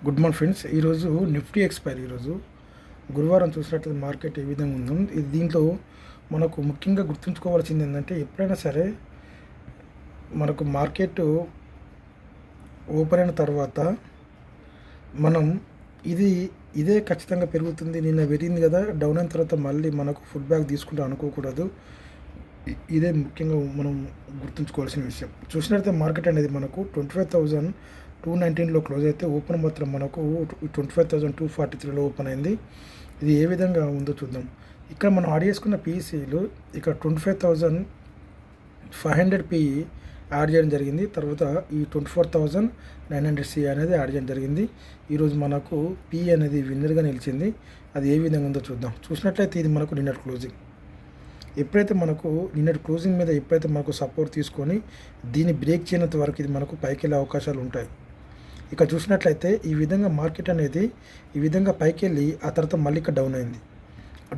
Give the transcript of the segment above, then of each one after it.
Good morning friends. ఈరోజు Nifty expire ఈరోజు గురువారం చూసినట్లయితే మార్కెట్ ఏ విధంగా ఉందో దీంట్లో మనకు ముఖ్యంగా గుర్తుంచుకోవాల్సింది ఏంటంటే ఎప్పుడైనా సరే మనకు మార్కెట్ ఓపెన్ అయిన తర్వాత మనం ఇదే ఖచ్చితంగా పెరుగుతుంది, నిన్న పెరిగింది కదా, డౌన్ అయిన తర్వాత మళ్ళీ మనకు ఫుడ్ బ్యాక్ తీసుకుంటూ అనుకోకూడదు. ఇదే ముఖ్యంగా మనం గుర్తుంచుకోవాల్సిన విషయం. చూసినట్లయితే మార్కెట్ అనేది మనకు 25,219లో క్లోజ్ అయితే ఓపెన్ మాత్రం మనకు 25,243లో ఓపెన్ అయింది. ఇది ఏ విధంగా ఉందో చూద్దాం. ఇక్కడ మనం యాడ్ చేసుకున్న పీసీలు ఇక్కడ 25,500 పిఈ యాడ్ చేయడం జరిగింది. తర్వాత ఈ 24,900 సి అనేది యాడ్ చేయడం జరిగింది. ఈరోజు మనకు పిఈ అనేది విన్నర్గా నిలిచింది. అది ఏ విధంగా ఉందో చూద్దాం. చూసినట్లయితే ఇది మనకు నిన్నటి క్లోజింగ్. ఎప్పుడైతే మనకు నిన్నటి క్లోజింగ్ మీద ఎప్పుడైతే మనకు సపోర్ట్ తీసుకొని దీన్ని బ్రేక్ చేయనంత వరకు ఇది మనకు పైకి వెళ్ళే అవకాశాలు ఉంటాయి. ఇక చూసినట్లయితే ఈ విధంగా మార్కెట్ అనేది ఈ విధంగా పైకి వెళ్ళి ఆ తర్వాత మళ్ళీ ఇక్కడ డౌన్ అయింది.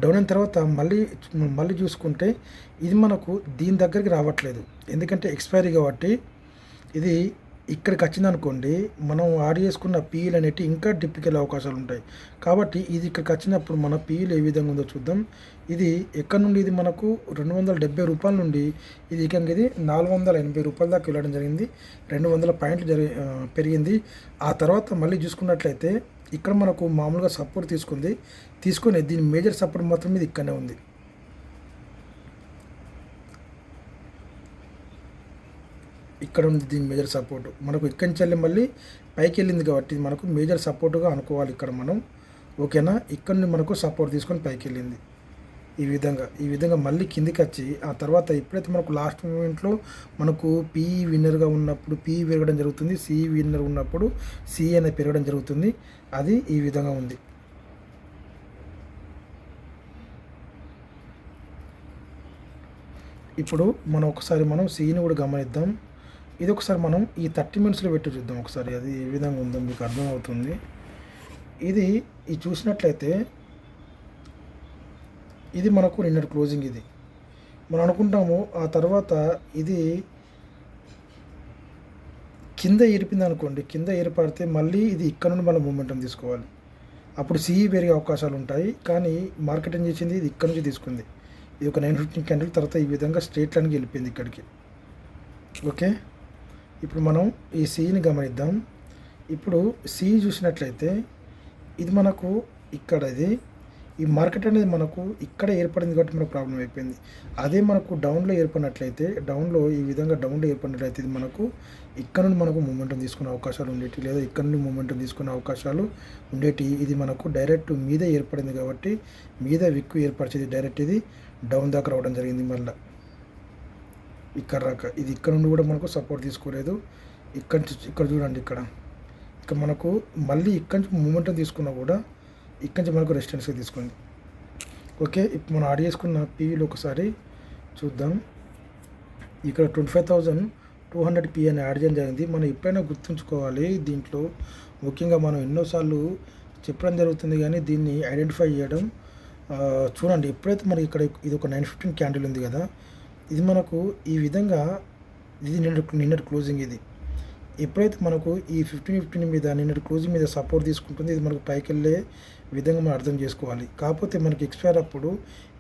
డౌన్ అయిన తర్వాత మళ్ళీ చూసుకుంటే ఇది మనకు దీని దగ్గరికి రావట్లేదు, ఎందుకంటే ఎక్స్పైరీ కాబట్టి. ఇది ఇక్కడికి వచ్చిందనుకోండి, మనం యాడ్ చేసుకున్న పీఈలు అనేవి ఇంకా డిప్కి వెళ్ళే అవకాశాలు ఉంటాయి. కాబట్టి ఇది ఇక్కడికి వచ్చినప్పుడు మన పీఈలు ఏ విధంగా ఉందో చూద్దాం. ఇది ఎక్కడ నుండి ఇది మనకు 270 రూపాయల నుండి ఇది ఇది 480 రూపాయల దాకా వెళ్ళడం జరిగింది. 200 పాయింట్లు పెరిగింది. ఆ తర్వాత మళ్ళీ చూసుకున్నట్లయితే ఇక్కడ మనకు మామూలుగా సపోర్ట్ తీసుకొని దీని మేజర్ సపోర్ట్ మాత్రం ఇది ఇక్కడనే ఉంది. ఇక్కడ ఉంది దీని మేజర్ సపోర్ట్. మనకు ఇక్కడి నుంచి వెళ్ళి మళ్ళీ పైకి వెళ్ళింది కాబట్టి మనకు మేజర్ సపోర్టుగా అనుకోవాలి ఇక్కడ మనం. ఓకేనా, ఇక్కడ నుండి మనకు సపోర్ట్ తీసుకొని పైకి వెళ్ళింది. ఈ విధంగా మళ్ళీ కిందికి వచ్చి ఆ తర్వాత ఎప్పుడైతే మనకు లాస్ట్ మూమెంట్లో మనకు పీఈ విన్నర్గా ఉన్నప్పుడు పీఈ పెరగడం జరుగుతుంది, సిఈ విన్నర్ ఉన్నప్పుడు సిఈ అనేది పెరగడం జరుగుతుంది. అది ఈ విధంగా ఉంది. ఇప్పుడు మనం సిఈని కూడా గమనిద్దాం. ఇది ఒకసారి మనం ఈ 30 మినిట్స్లో పెట్టి చూద్దాం ఒకసారి, అది ఏ విధంగా ఉందో మీకు అర్థమవుతుంది. ఇది చూసినట్లయితే ఇది మనకు నిన్నటి క్లోజింగ్. ఇది మనం అనుకుంటాము ఆ తర్వాత ఇది కింద ఏరిపింది అనుకోండి, కింద ఏర్పడితే మళ్ళీ ఇది ఇక్కడ నుండి మళ్ళీ మూమెంటం తీసుకోవాలి, అప్పుడు సిఈ పెరిగే అవకాశాలు ఉంటాయి. కానీ మార్కెట్ ఏం చేసింది, ఇది ఇక్కడ నుంచి తీసుకుంది. ఇది ఒక 915 క్యాండిల్ తర్వాత ఈ విధంగా స్ట్రేట్ లైన్కి వెళ్ళిపోయింది ఇక్కడికి. ఓకే, ఇప్పుడు మనం ఈ సిఈని గమనిద్దాం. ఇప్పుడు సిఈ చూసినట్లయితే ఇది మనకు ఇక్కడ ఈ మార్కెట్ అనేది మనకు ఇక్కడ ఏర్పడింది కాబట్టి మనకు ప్రాబ్లం అయిపోయింది. అదే మనకు డౌన్లో ఏర్పడినట్లయితే ఇది మనకు ఇక్కడ నుండి మనకు మూమెంటం తీసుకునే అవకాశాలు ఉండేవి, లేదా ఇక్కడ నుండి మూమెంటం తీసుకునే అవకాశాలు ఉండేవి. ఇది మనకు డైరెక్ట్ మీదే ఏర్పడింది కాబట్టి మీద విక్కు ఏర్పరిచేది డైరెక్ట్ ఇది డౌన్ దాకా రావడం జరిగింది. మళ్ళీ ఇక్కడ రాక ఇది ఇక్కడ నుండి కూడా మనకు సపోర్ట్ తీసుకోలేదు. ఇక్కడ చూడండి, ఇక్కడ మనకు మళ్ళీ ఇక్కడ నుంచి మూమెంటం తీసుకున్నా కూడా ఇక్కడ నుంచి మనకు రెసిస్టెన్స్గా తీసుకుంది. ఓకే, ఇప్పుడు మనం యాడ్ చేసుకున్న పీవీలో ఒకసారి చూద్దాం. ఇక్కడ 25,200 పీ అని యాడ్ చేయడం జరిగింది. మనం ఎప్పుడైనా గుర్తుంచుకోవాలి, దీంట్లో ముఖ్యంగా మనం ఎన్నోసార్లు చెప్పడం జరుగుతుంది కానీ దీన్ని ఐడెంటిఫై చేయడం. చూడండి, ఎప్పుడైతే మనకి ఇక్కడ ఇది ఒక 915 క్యాండిల్ ఉంది కదా, ఇది మనకు ఈ విధంగా ఇది నిన్నటి క్లోజింగ్. ఇది ఎప్పుడైతే మనకు ఈ 15 మీద నిన్నటి క్లోజింగ్ మీద సపోర్ట్ తీసుకుంటుంది, ఇది మనకు పైకి వెళ్ళే విధంగా మనం అర్థం చేసుకోవాలి. కాకపోతే మనకి ఎక్స్పైర్ అప్పుడు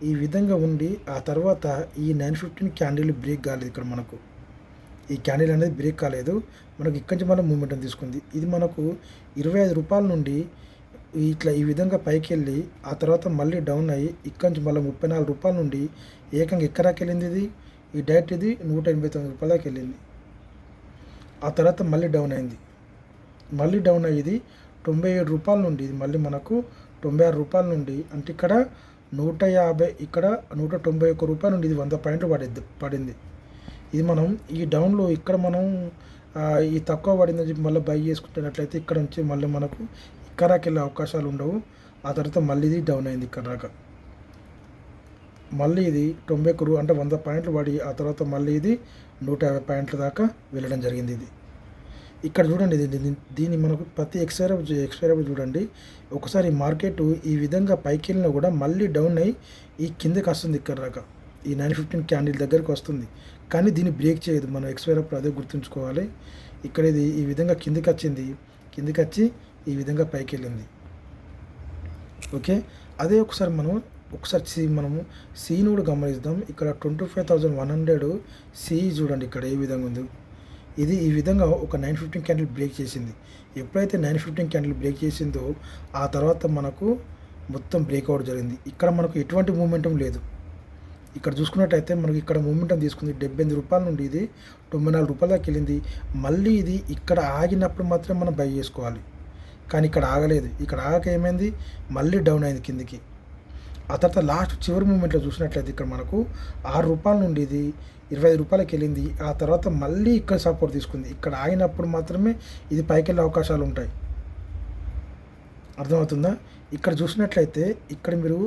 ఈ విధంగా ఉండి ఆ తర్వాత ఈ 915 క్యాండిల్ బ్రేక్ కాలేదు. ఇక్కడ మనకు ఈ క్యాండిల్ అనేది బ్రేక్ కాలేదు, మనకు ఇక్కడి నుంచి మనం మూమెంటం తీసుకుంది. ఇది మనకు 25 రూపాయల నుండి ఇట్లా ఈ విధంగా పైకి వెళ్ళి ఆ తర్వాత మళ్ళీ డౌన్ అయ్యి ఇక్కడి నుంచి మళ్ళీ 34 రూపాయల నుండి ఏకంగా ఎక్కడాకి వెళ్ళింది. ఈ డైరెక్ట్ ఇది 189 రూపాయల దాకా వెళ్ళింది. ఆ తర్వాత మళ్ళీ డౌన్ అయింది. మళ్ళీ డౌన్ అయ్యేది 97 రూపాయల నుండి ఇది మళ్ళీ మనకు 96 రూపాయల నుండి, అంటే ఇక్కడ 150, ఇక్కడ 191 రూపాయల నుండి ఇది 100 పాయింట్లు పడింది. ఇది మనం ఈ డౌన్లో ఇక్కడ మనం ఈ తక్కువ పడిందని చెప్పి మళ్ళీ బై చేసుకుంటున్నట్లయితే ఇక్కడ నుంచి మళ్ళీ మనకు ఇక్కడికి వెళ్ళే అవకాశాలు ఉండవు. ఆ తర్వాత మళ్ళీ ఇది డౌన్ అయింది. ఇక్కడ దాకా మళ్ళీ ఇది 90 అంటే 100 పాయింట్లు పడి ఆ తర్వాత మళ్ళీ ఇది 150 పాయింట్ల దాకా వెళ్ళడం జరిగింది. ఇది ఇక్కడ చూడండి, దీన్ని మనకు ప్రతి ఎక్స్పైరీ చూడండి. ఒకసారి మార్కెట్ ఈ విధంగా పైకి వెళ్ళినా కూడా మళ్ళీ డౌన్ అయ్యి ఈ కిందకి వస్తుంది. ఇక్కడ దాకా ఈ 915 క్యాండిల్ దగ్గరికి వస్తుంది, కానీ దీన్ని బ్రేక్ చేయదు. మనం ఎక్స్పైరీ అప్పుడు అదే గుర్తుంచుకోవాలి. ఇక్కడ ఇది ఈ విధంగా కిందికి వచ్చి ఈ విధంగా పైకి వెళ్ళింది. ఓకే, అదే ఒకసారి మనము సీని కూడా గమనిద్దాం. ఇక్కడ 25,100 సి చూడండి ఇక్కడ ఏ విధంగా ఉంది. ఇది ఈ విధంగా ఒక 915 క్యాండిల్ బ్రేక్ చేసింది. ఎప్పుడైతే 915 క్యాండిల్ బ్రేక్ చేసిందో ఆ తర్వాత మనకు మొత్తం బ్రేక్అవుట్ జరిగింది. ఇక్కడ మనకు ఎటువంటి మూమెంటం లేదు. ఇక్కడ చూసుకున్నట్టయితే మనకి ఇక్కడ మూమెంటం తీసుకుంది 78 రూపాయల నుండి ఇది 94 రూపాయల దాకా వెళ్ళింది. మళ్ళీ ఇది ఇక్కడ ఆగినప్పుడు మాత్రమే మనం బై చేసుకోవాలి. కానీ ఇక్కడ ఆగలేదు. ఇక్కడ ఆగక ఏమైంది, మళ్ళీ డౌన్ అయింది కిందికి. ఆ తర్వాత లాస్ట్ చివరి మూమెంట్లో చూసినట్లయితే ఇక్కడ మనకు 6 రూపాయల నుండి ఇది 25 రూపాయలకి వెళ్ళింది. ఆ తర్వాత మళ్ళీ ఇక్కడ సపోర్ట్ తీసుకుంది. ఇక్కడ ఆగినప్పుడు మాత్రమే ఇది పైకి వెళ్ళే అవకాశాలు ఉంటాయి. అర్థమవుతుందా? ఇక్కడ చూసినట్లయితే ఇక్కడ మీరు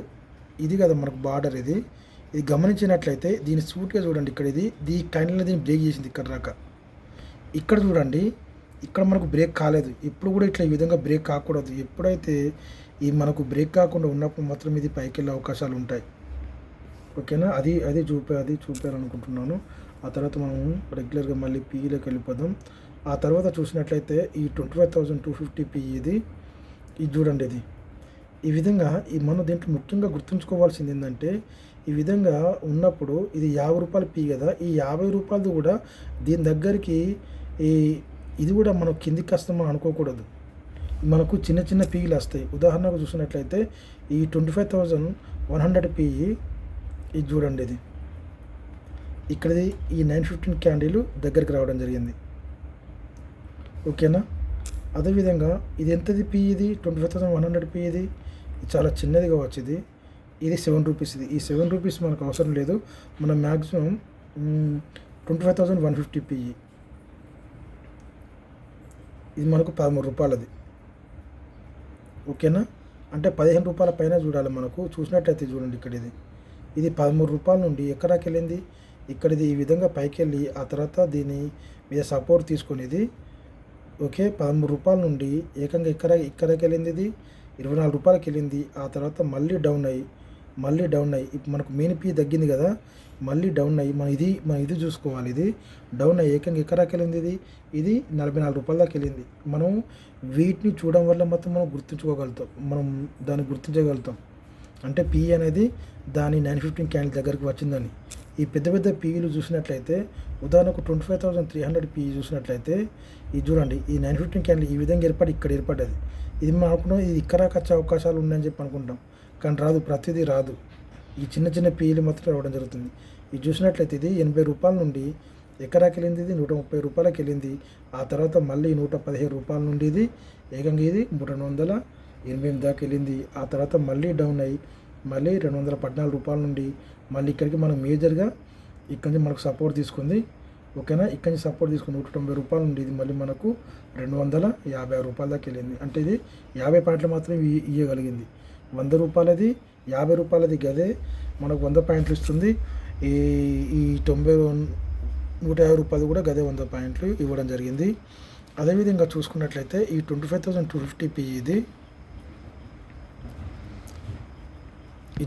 ఇది కదా మనకు బార్డర్, ఇది గమనించినట్లయితే దీని సూట్గా చూడండి. ఇక్కడ ఇది క్యాండిల్ దీన్ని బ్రేక్ చేసింది ఇక్కడ దాకా. ఇక్కడ చూడండి, ఇక్కడ మనకు బ్రేక్ కాలేదు. ఇప్పుడు కూడా ఇట్లా ఈ విధంగా బ్రేక్ కాకూడదు. ఎప్పుడైతే ఈ మనకు బ్రేక్ కాకుండా ఉన్నప్పుడు మాత్రం ఇది పైకి వెళ్ళే అవకాశాలు ఉంటాయి. ఓకేనా, అది చూపారనుకుంటున్నాను. ఆ తర్వాత మనం రెగ్యులర్గా మళ్ళీ పీఈలోకి వెళ్ళిపోదాం. ఆ తర్వాత చూసినట్లయితే ఈ 25,250 పీఈ ఇది చూడండి. ఈ విధంగా మనం దీంట్లో ముఖ్యంగా గుర్తుంచుకోవాల్సింది ఏంటంటే, ఈ విధంగా ఉన్నప్పుడు ఇది 50 రూపాయల పీ కదా, ఈ 50 రూపాయలది కూడా దీని దగ్గరికి ఇది కూడా మనం కిందికి వస్తామని అనుకోకూడదు. మనకు చిన్న చిన్న పీలు వస్తాయి. ఉదాహరణకు చూసినట్లయితే ఈ 25,100 పీఈ ఇది చూడండి. ఇక్కడది ఈ 915 క్యాండిల్ దగ్గరికి రావడం జరిగింది. ఓకేనా, అదేవిధంగా ఇది ఎంతది పీ, ఇది 25,100 పీ, ఇది చాలా చిన్నది కావచ్చు. ఇది 7 రూపీస్. ఈ 7 రూపీస్ మనకు అవసరం లేదు. మనం మ్యాక్సిమం 25,150 పీఈ, ఇది మనకు 13 రూపాయలది. ఓకేనా, అంటే 15 రూపాయల పైన చూడాలి. మనకు చూసినట్లయితే చూడండి ఇక్కడ ఇది 13 రూపాయల నుండి ఎక్కడికి వెళ్ళింది, ఇక్కడిది ఈ విధంగా పైకి వెళ్ళి ఆ తర్వాత దీని మీద సపోర్ట్ తీసుకునేది. ఓకే, 13 రూపాయల నుండి ఏకంగా ఇక్కడికి వెళ్ళింది, ఇది 24 రూపాయలకి వెళ్ళింది. ఆ తర్వాత మళ్ళీ డౌన్ అయ్యి ఇప్పుడు మనకు మెయిన్ పీ తగ్గింది కదా, మళ్ళీ డౌన్ అయ్యి మనం ఇది చూసుకోవాలి. ఇది డౌన్ అయ్యి ఏకంగా ఎక్కడికి వెళ్ళింది, ఇది 44 రూపాయల దాకా వెళ్ళింది. మనం వీటిని చూడడం వల్ల మాత్రం మనం దాన్ని గుర్తించగలుగుతాం. అంటే పీ అనేది దాని 915 క్యాండిల్ దగ్గరికి వచ్చిందని. ఈ పెద్ద పెద్ద పీలు చూసినట్లయితే ఉదాహరణకు 25,300 పీ చూసినట్లయితే ఇది చూడండి, ఈ 915 క్యాండిల్ ఈ విధంగా ఇక్కడ ఏర్పడ్డది. ఇది మనం అనుకున్నాం ఇది ఇక్కడ వచ్చే అవకాశాలు ఉన్నాయని చెప్పి అనుకుంటాం, కానీ రాదు, ప్రతిదీ రాదు. ఈ చిన్న చిన్న పీలు మాత్రం రావడం జరుగుతుంది. ఇది చూసినట్లయితే ఇది 80 రూపాయల నుండి ఎకరాకి వెళ్ళింది, ఇది 130 రూపాయలకి వెళ్ళింది. ఆ తర్వాత మళ్ళీ 115 రూపాయల నుండి ఇది ఏకంగా ఇది 288 దాకా వెళ్ళింది. ఆ తర్వాత మళ్ళీ డౌన్ అయ్యి మళ్ళీ 214 రూపాయల నుండి మళ్ళీ ఇక్కడికి మనం మేజర్గా ఇక్కడి నుంచి మనకు సపోర్ట్ తీసుకుంది. ఓకేనా, ఇక్కడి నుంచి సపోర్ట్ తీసుకుని 190 రూపాయల నుండి ఇది మళ్ళీ మనకు 256 రూపాయల దాకా వెళ్ళింది. అంటే ఇది 50 పాయింట్లు మాత్రమే ఇవ్వగలిగింది. 100 రూపాయలది 50 రూపాయలది గదే మనకు 100 పాయింట్లు ఇస్తుంది. ఈ 150 రూపాయలు కూడా గదే 100 పాయింట్లు ఇవ్వడం జరిగింది. అదేవిధంగా చూసుకున్నట్లయితే ఈ 25,250 పీ ఇది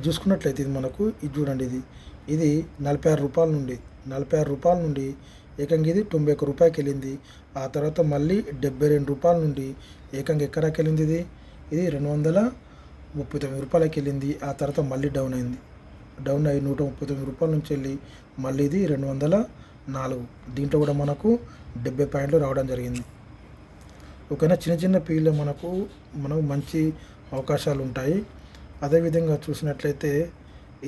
చూసుకున్నట్లయితే ఇది మనకు ఇది చూడండి, ఇది 46 రూపాయల నుండి ఏకంగా ఇది 91 రూపాయలకి వెళ్ళింది. ఆ తర్వాత మళ్ళీ 72 రూపాయల నుండి ఏకంగా ఎక్కడికి వెళ్ళింది, ఇది 239 రూపాయలకి వెళ్ళింది. ఆ తర్వాత మళ్ళీ డౌన్ అయ్యి 139 రూపాయల నుంచి వెళ్ళి మళ్ళీ ఇది 204. దీంట్లో కూడా మనకు 70 పాయింట్లు రావడం జరిగింది. ఓకేనా, చిన్న చిన్న పీలో మనకు మంచి అవకాశాలు ఉంటాయి. అదేవిధంగా చూసినట్లయితే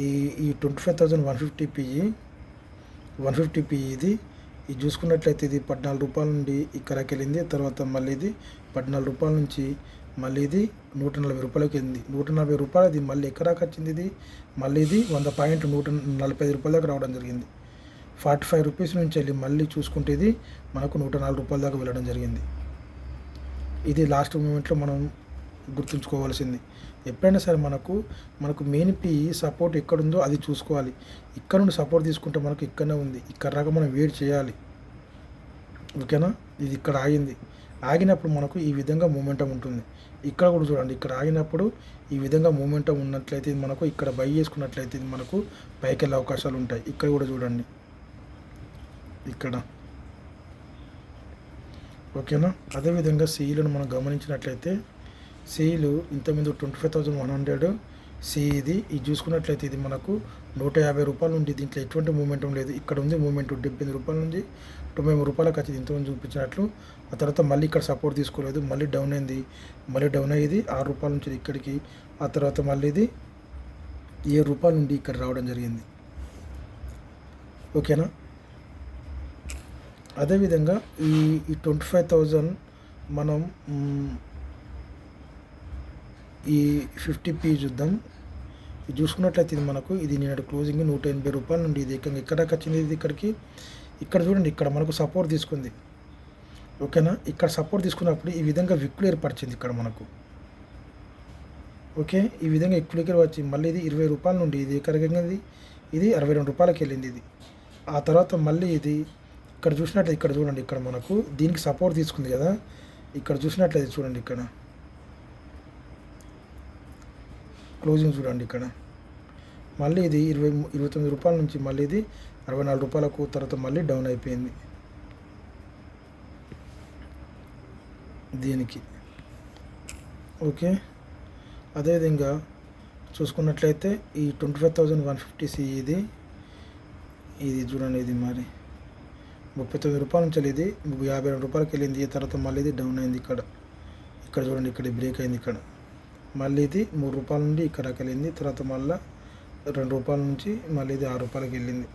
ఈ 25,150 పీ ఇది చూసుకున్నట్లయితే ఇది 14 రూపాయల నుండి ఇక్కడికి వెళ్ళింది. తర్వాత మళ్ళీ ఇది 14 రూపాయల నుంచి మళ్ళీ ఇది 140 రూపాయలకి వెళ్ళింది. 140 రూపాయలు ఇది మళ్ళీ ఎక్కడికి వచ్చింది, ఇది మళ్ళీ ఇది 100 పాయింట్ 145 రూపాయల దాకా రావడం జరిగింది. 45 రూపీస్ నుంచి వెళ్ళి మళ్ళీ చూసుకుంటే ఇది మనకు 104 రూపాయల దాకా వెళ్ళడం జరిగింది. ఇది లాస్ట్ మూమెంట్లో మనం గుర్తుంచుకోవాల్సింది. ఎప్పుడైనా సరే మనకు మెయిన్ పీ సపోర్ట్ ఎక్కడుందో అది చూసుకోవాలి. ఇక్కడ నుండి సపోర్ట్ తీసుకుంటే మనకు ఇక్కడనే ఉంది, ఇక్కడ రాక మనం వెయిట్ చేయాలి. ఓకేనా, ఇది ఇక్కడ ఆగినప్పుడు మనకు ఈ విధంగా మూమెంటం ఉంటుంది. ఇక్కడ కూడా చూడండి, ఇక్కడ ఆగినప్పుడు ఈ విధంగా మూమెంటం ఉన్నట్లయితే ఇది మనకు ఇక్కడ బై చేసుకున్నట్లయితే ఇది మనకు పైకి వెళ్ళే అవకాశాలు ఉంటాయి. ఇక్కడ కూడా చూడండి, ఇక్కడ ఓకేనా. అదేవిధంగా సిఈలను మనం గమనించినట్లయితే సిఈలు ఇంతకుముందు 25,100 ఇది చూసుకున్నట్లయితే ఇది మనకు 150 రూపాయల నుండి దీంట్లో ఎటువంటి మూమెంటం లేదు. ఇక్కడ ఉంది మూమెంట్ 78 రూపాయల నుంచి 93 రూపాయలకు వచ్చింది ఇంతకుముందు చూపించినట్లు. ఆ తర్వాత మళ్ళీ ఇక్కడ సపోర్ట్ తీసుకోలేదు, మళ్ళీ డౌన్ అయింది, మళ్ళీ డౌన్ అయ్యేది 6 రూపాయల నుంచి ఇక్కడికి. ఆ తర్వాత మళ్ళీ ఇది 7 రూపాయల నుండి ఇక్కడ రావడం జరిగింది. ఓకేనా. అదేవిధంగా ఈ 25,000 మనం ఈ 50p చూద్దాం. ఇది చూసుకున్నట్లయితే ఇది మనకు ఇది నిన్నటి క్లోజింగ్ 180 రూపాయల నుండి ఇది ఇక్కడ వచ్చింది. ఇది ఇక్కడికి ఇక్కడ చూడండి, ఇక్కడ మనకు సపోర్ట్ తీసుకుంది. ఓకేనా. ఇక్కడ సపోర్ట్ తీసుకున్నప్పుడు ఈ విధంగా విక్కులు ఏర్పరిచింది ఇక్కడ మనకు. ఓకే, ఈ విధంగా విక్కులకి వచ్చి మళ్ళీ ఇది 20 రూపాయల నుండి ఇది ఎక్కడికి ఇది 62 రూపాయలకి వెళ్ళింది ఇది. ఆ తర్వాత మళ్ళీ ఇది ఇక్కడ చూసినట్లయితే ఇక్కడ చూడండి, ఇక్కడ మనకు దీనికి సపోర్ట్ తీసుకుంది కదా. ఇక్కడ చూసినట్లయితే చూడండి, ఇక్కడ క్లోజింగ్ చూడండి, ఇక్కడ మళ్ళీ ఇది 29 రూపాయల నుంచి మళ్ళీ ఇది 64 రూపాయలకు తర్వాత మళ్ళీ డౌన్ అయిపోయింది దీనికి. ఓకే. అదేవిధంగా చూసుకున్నట్లయితే ఈ 25,150 ఇది చూడండి, ఇది మరి 39 రూపాయల నుంచి ఇది 52 రూపాయలకి వెళ్ళింది. తర్వాత మళ్ళీ ఇది డౌన్ అయింది ఇక్కడ చూడండి, ఇక్కడ బ్రేక్ అయింది. ఇక్కడ మళ్ళీ ఇది 3 రూపాయల నుండి ఇక్కడికి వెళ్ళింది. తర్వాత మళ్ళీ 2 రూపాయల నుంచి మళ్ళీ ఇది 6 రూపాయలకి వెళ్ళింది.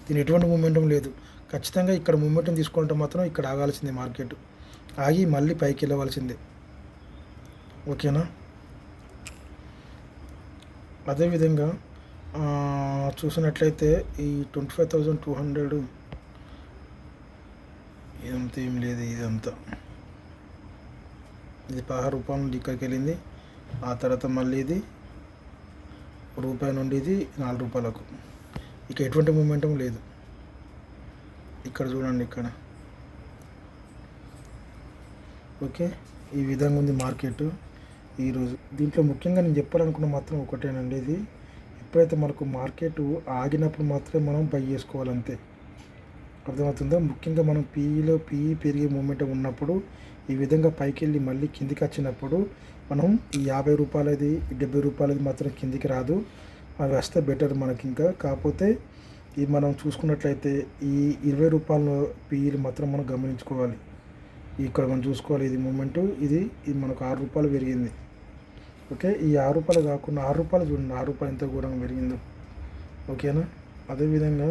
దీని ఎటువంటి మూమెంటం లేదు. ఖచ్చితంగా ఇక్కడ మూమెంటం తీసుకుంటే మాత్రం ఇక్కడ ఆగాల్సిందే, మార్కెట్ ఆగి మళ్ళీ పైకి వెళ్ళవలసిందే. ఓకేనా. అదేవిధంగా చూసినట్లయితే ఈ 25,200 ఇదంతా ఏం లేదు, ఇదంతా ఇది 16 రూపాయల నుండి ఇక్కడికి వెళ్ళింది. ఆ తర్వాత మళ్ళీ ఇది రూపాయి నుండి ఇది 4 రూపాయలకు. ఇక ఎటువంటి మూమెంటం లేదు. ఇక్కడ చూడండి, ఇక్కడ ఓకే, ఈ విధంగా ఉంది మార్కెట్ ఈరోజు. దీంట్లో ముఖ్యంగా నేను చెప్పాలనుకున్న మాత్రం ఒకటేనండి, ఇది ఎప్పుడైతే మనకు మార్కెట్ ఆగినప్పుడు మాత్రమే మనం బై చేసుకోవాలంతే. అర్థమవుతుందా. ముఖ్యంగా మనం పీఈ పెరిగే మూమెంట్ ఉన్నప్పుడు ఈ విధంగా పైకి వెళ్ళి మళ్ళీ కిందికి వచ్చినప్పుడు మనం ఈ 50 రూపాయలది 70 రూపాయలది మాత్రం కిందికి రాదు, అవి వస్తే బెటర్ మనకి. ఇంకా కాకపోతే ఇది మనం చూసుకున్నట్లయితే ఈ 20 రూపాయల పీఈలు మాత్రం మనం గమనించుకోవాలి. ఇక్కడ మనం చూసుకోవాలి, ఇది మూమెంటు ఇది మనకు 6 రూపాయలు పెరిగింది. ఓకే, ఈ 6 రూపాయలు కాకుండా 6 రూపాయలు చూడండి, 6 రూపాయలు ఎంత ఘోరంగా పెరిగిందో. ఓకేనా. అదేవిధంగా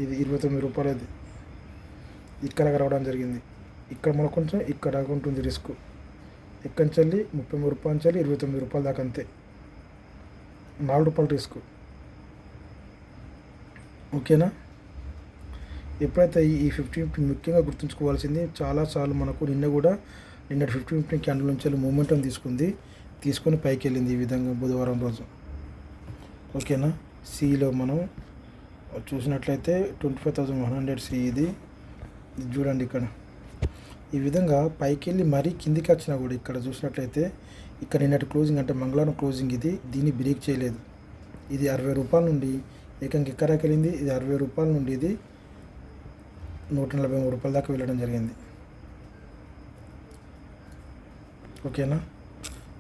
ఇది 29 రూపాయలది ఇక్కడ రావడం జరిగింది. ఇక్కడ మనకు కొంచెం ఇక్కడ ఉంటుంది రిస్క్. ఎక్కడి నుంచి 33 రూపాయల నుంచి 29 రూపాయల దాకా అంతే, 4 రూపాయల రిస్క్. ఓకేనా. ఎప్పుడైతే ఈ 50-50 ముఖ్యంగా గుర్తుంచుకోవాల్సింది, చాలాసార్లు మనకు నిన్నటి 50-50 క్యాండిల్ నుంచి మూమెంటం తీసుకొని పైకి వెళ్ళింది ఈ విధంగా బుధవారం రోజు. ఓకేనా. సిలో మనం చూసినట్లయితే 25,100 ఇది చూడండి, ఇక్కడ ఈ విధంగా పైకి వెళ్ళి మరీ కిందికి వచ్చినా కూడా ఇక్కడ చూసినట్లయితే ఇక్కడ నిన్నటి క్లోజింగ్ అంటే మంగళవారం క్లోజింగ్ దీన్ని బ్రేక్ చేయలేదు. ఇది 60 రూపాయల నుండి ఏకంగా ఎక్కడికి వెళ్ళింది. ఇది 60 రూపాయల నుండి ఇది 143 రూపాయల దాకా వెళ్ళడం జరిగింది. ఓకేనా.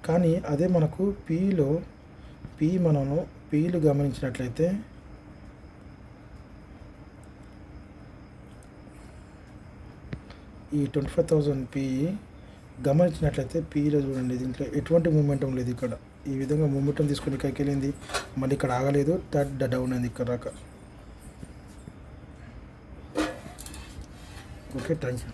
కానీ అదే మనకు పీఈలు గమనించినట్లయితే ఈ 25,000 పీఈ గమనించినట్లయితే పీఈలో చూడండి, దీంట్లో ఎటువంటి మూమెంటం లేదు. ఇక్కడ ఈ విధంగా మూమెంటం తీసుకొని ఇక్కడికి వెళ్ళింది, మళ్ళీ ఇక్కడ ఆగలేదు, డౌన్ అయింది ఇక్కడ దాకా. Okay, thank you.